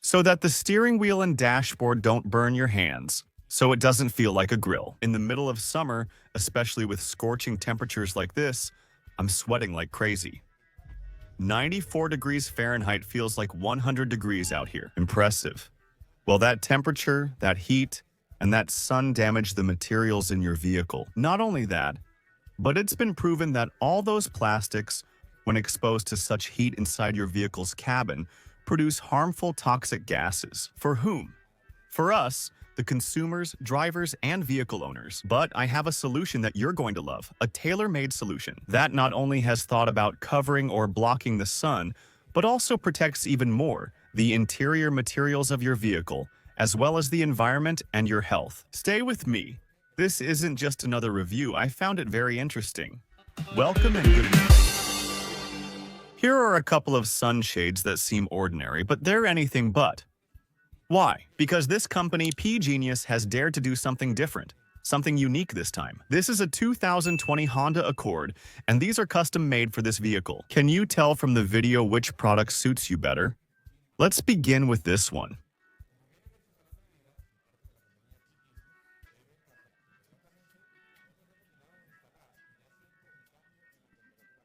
so that the steering wheel and dashboard don't burn your hands, so it doesn't feel like a grill. In the middle of summer, especially with scorching temperatures like this, I'm sweating like crazy. 94 degrees Fahrenheit feels like 100 degrees out here. Impressive. Well, that temperature, that heat, and that sun damage the materials in your vehicle. Not only that, but it's been proven that all those plastics, when exposed to such heat inside your vehicle's cabin, produce harmful toxic gases. For whom? For us, the consumers, drivers, and vehicle owners. But I have a solution that you're going to love, a tailor-made solution that not only has thought about covering or blocking the sun, but also protects even more the interior materials of your vehicle, as well as the environment and your health. Stay with me. This isn't just another review. I found it very interesting. Welcome and good evening. Here are a couple of sunshades that seem ordinary, but they're anything but. Why? Because this company, Pigenius, has dared to do something different, something unique this time. This is a 2020 Honda Accord, and these are custom made for this vehicle. Can you tell from the video which product suits you better? Let's begin with this one.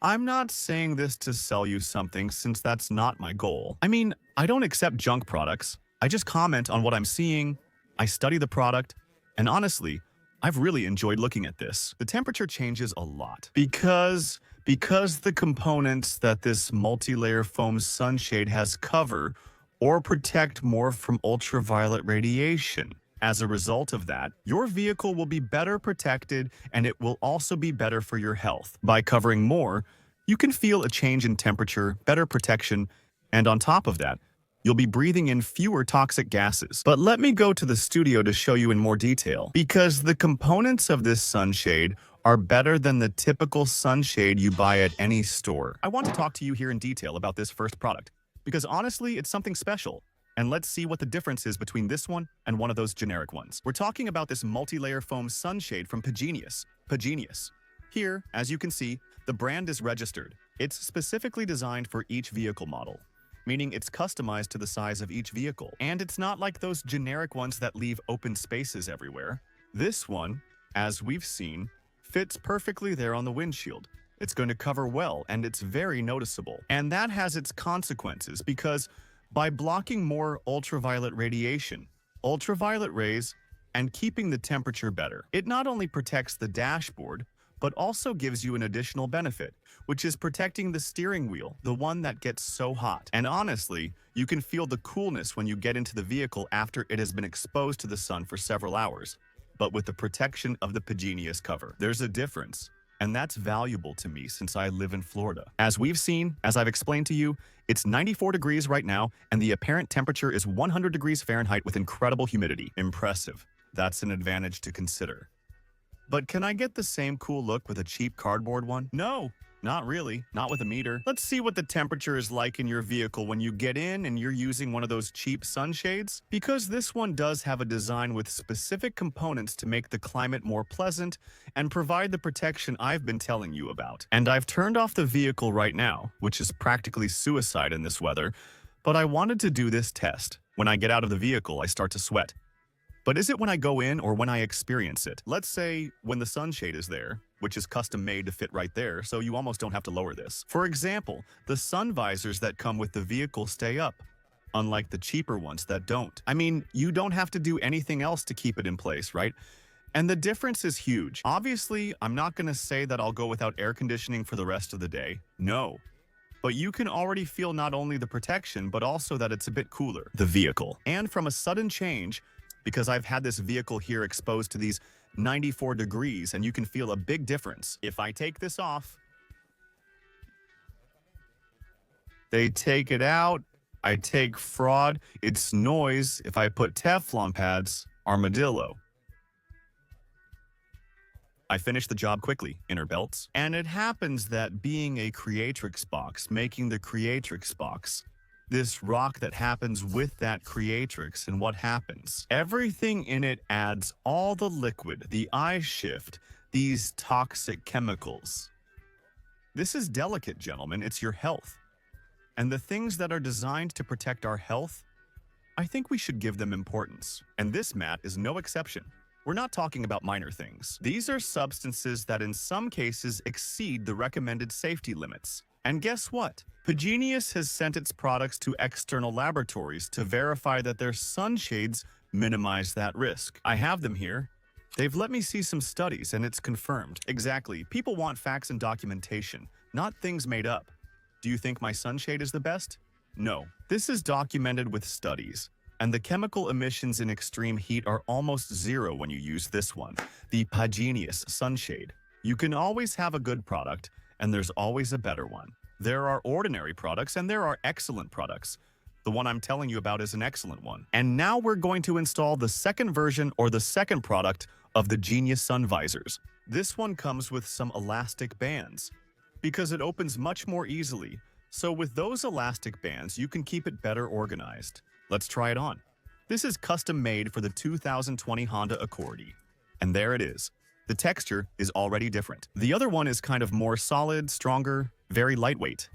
I'm not saying this to sell you something since that's not my goal. I mean, I don't accept junk products. I just comment on what I'm seeing, I study the product, and honestly, I've really enjoyed looking at this. The temperature changes a lot because the components that this multi-layer foam sunshade has cover or protect more from ultraviolet radiation. As a result of that, your vehicle will be better protected and it will also be better for your health. By covering more, you can feel a change in temperature, better protection, and on top of that, you'll be breathing in fewer toxic gases. But let me go to the studio to show you in more detail, because the components of this sunshade are better than the typical sunshade you buy at any store. I want to talk to you here in detail about this first product, because honestly, it's something special. And let's see what the difference is between this one and one of those generic ones. We're talking about this multi-layer foam sunshade from Pigenius. Pigenius. Here, as you can see, the brand is registered. It's specifically designed for each vehicle model, meaning it's customized to the size of each vehicle. And it's not like those generic ones that leave open spaces everywhere. This one, as we've seen, fits perfectly there on the windshield. It's going to cover well, and it's very noticeable. And that has its consequences because by blocking more ultraviolet radiation, ultraviolet rays, and keeping the temperature better, it not only protects the dashboard, but also gives you an additional benefit, which is protecting the steering wheel, the one that gets so hot. And honestly, you can feel the coolness when you get into the vehicle after it has been exposed to the sun for several hours. But with the protection of the Pigenius cover, there's a difference. And that's valuable to me since I live in Florida. As we've seen, as I've explained to you, it's 94 degrees right now, and the apparent temperature is 100 degrees Fahrenheit with incredible humidity. Impressive. That's an advantage to consider. But can I get the same cool look with a cheap cardboard one? No, not really. Not with a meter. Let's see what the temperature is like in your vehicle when you get in and you're using one of those cheap sunshades. Because this one does have a design with specific components to make the climate more pleasant and provide the protection I've been telling you about. And I've turned off the vehicle right now, which is practically suicide in this weather, but I wanted to do this test. When I get out of the vehicle, I start to sweat. But is it when I go in or when I experience it? Let's say when the sunshade is there, which is custom made to fit right there, so you almost don't have to lower this. For example, the sun visors that come with the vehicle stay up, unlike the cheaper ones that don't. I mean, you don't have to do anything else to keep it in place, right? And the difference is huge. Obviously, I'm not going to say that I'll go without air conditioning for the rest of the day. No. But you can already feel not only the protection, but also that it's a bit cooler. The vehicle. And from a sudden change, because I've had this vehicle here exposed to these 94 degrees, and you can feel a big difference. If I take this off, they take it out, I take fraud, it's noise. If I put Teflon pads, armadillo. I finish the job quickly, inner belts. And it happens that being a creatrix box, making the creatrix box, this rock that happens with that creatrix, and what happens? Everything in it adds all the liquid, the eye shift, these toxic chemicals. This is delicate, gentlemen. It's your health. And the things that are designed to protect our health, I think we should give them importance, and this mat is no exception. We're not talking about minor things. These are substances that in some cases exceed the recommended safety limits. And guess what? Pigenius has sent its products to external laboratories to verify that their sunshades minimize that risk. I have them here. They've let me see some studies, and it's confirmed. Exactly. People want facts and documentation, not things made up. Do you think my sunshade is the best? No. This is documented with studies, and the chemical emissions in extreme heat are almost zero when you use this one, the Pigenius sunshade. You can always have a good product, and there's always a better one. There are ordinary products, and there are excellent products. The one I'm telling you about is an excellent one. And now we're going to install the second version or the second product of the Genius Sun Visors. This one comes with some elastic bands because it opens much more easily. So with those elastic bands, you can keep it better organized. Let's try it on. This is custom made for the 2020 Honda Accord. And there it is. The texture is already different. The other one is kind of more solid, stronger, very lightweight.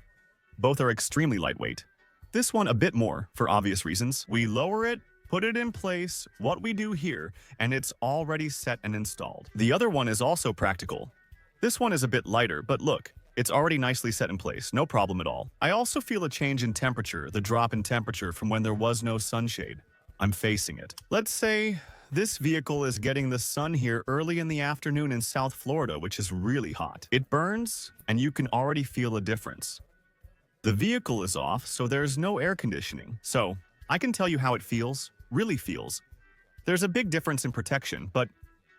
Both are extremely lightweight. This one a bit more, for obvious reasons. We lower it, put it in place, what we do here, and it's already set and installed. The other one is also practical. This one is a bit lighter, but look, it's already nicely set in place, no problem at all. I also feel a change in temperature, the drop in temperature from when there was no sunshade. I'm facing it. Let's say this vehicle is getting the sun here early in the afternoon in South Florida, which is really hot. It burns, and you can already feel a difference. The vehicle is off, so there's no air conditioning. So, I can tell you how it feels, really feels. There's a big difference in protection, but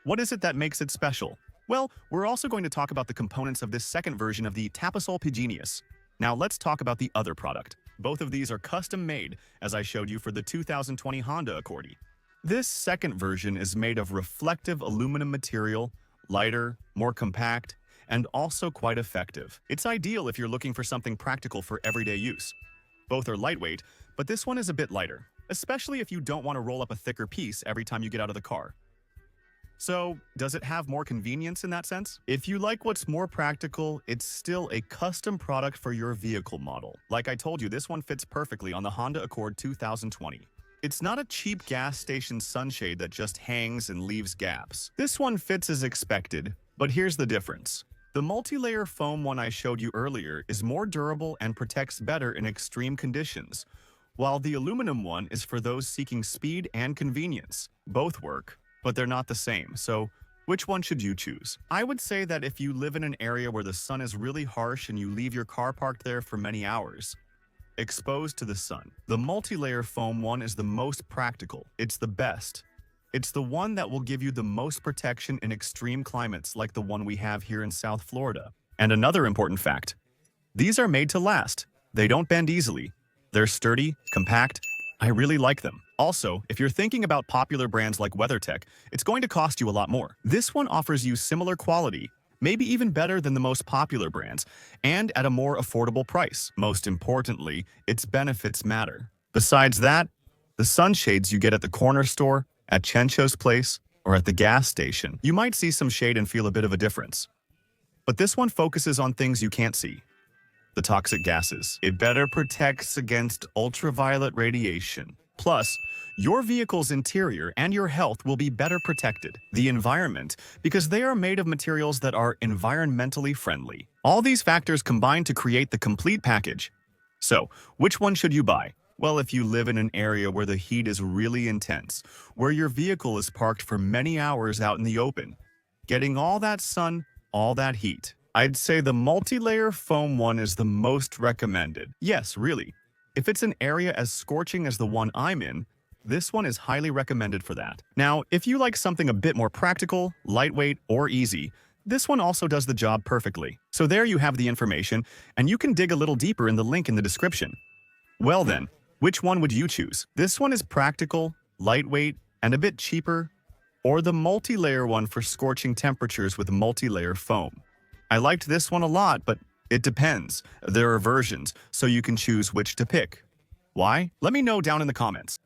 what is it that makes it special? Well, we're also going to talk about the components of this second version of the Taposol Pigenius. Now let's talk about the other product. Both of these are custom made, as I showed you for the 2020 Honda Accord. This second version is made of reflective aluminum material, lighter, more compact, and also quite effective. It's ideal if you're looking for something practical for everyday use. Both are lightweight, but this one is a bit lighter, especially if you don't want to roll up a thicker piece every time you get out of the car. So, does it have more convenience in that sense? If you like what's more practical, it's still a custom product for your vehicle model. Like I told you, this one fits perfectly on the Honda Accord 2020. It's not a cheap gas station sunshade that just hangs and leaves gaps. This one fits as expected, but here's the difference. The multi-layer foam one I showed you earlier is more durable and protects better in extreme conditions, while the aluminum one is for those seeking speed and convenience. Both work, but they're not the same, so which one should you choose? I would say that if you live in an area where the sun is really harsh and you leave your car parked there for many hours, exposed to the sun, the multi-layer foam one is the most practical. It's the best. It's the one that will give you the most protection in extreme climates like the one we have here in South Florida. And another important fact, these are made to last. They don't bend easily. They're sturdy, compact. I really like them. Also, if you're thinking about popular brands like WeatherTech, it's going to cost you a lot more. This one offers you similar quality, maybe even better than the most popular brands, and at a more affordable price. Most importantly, its benefits matter. Besides that, the sunshades you get at the corner store, at Chencho's place, or at the gas station, you might see some shade and feel a bit of a difference. But this one focuses on things you can't see. The toxic gases. It better protects against ultraviolet radiation. Plus, your vehicle's interior and your health will be better protected. The environment, because they are made of materials that are environmentally friendly. All these factors combine to create the complete package. So, which one should you buy? Well, if you live in an area where the heat is really intense, where your vehicle is parked for many hours out in the open, getting all that sun, all that heat, I'd say the multi-layer foam one is the most recommended. Yes, really. If it's an area as scorching as the one I'm in, this one is highly recommended for that. Now, if you like something a bit more practical, lightweight, or easy, this one also does the job perfectly. So there you have the information, and you can dig a little deeper in the link in the description. Well then, which one would you choose? This one is practical, lightweight, and a bit cheaper, or the multi-layer one for scorching temperatures with multi-layer foam? I liked this one a lot, but it depends. There are versions, so you can choose which to pick. Why? Let me know down in the comments.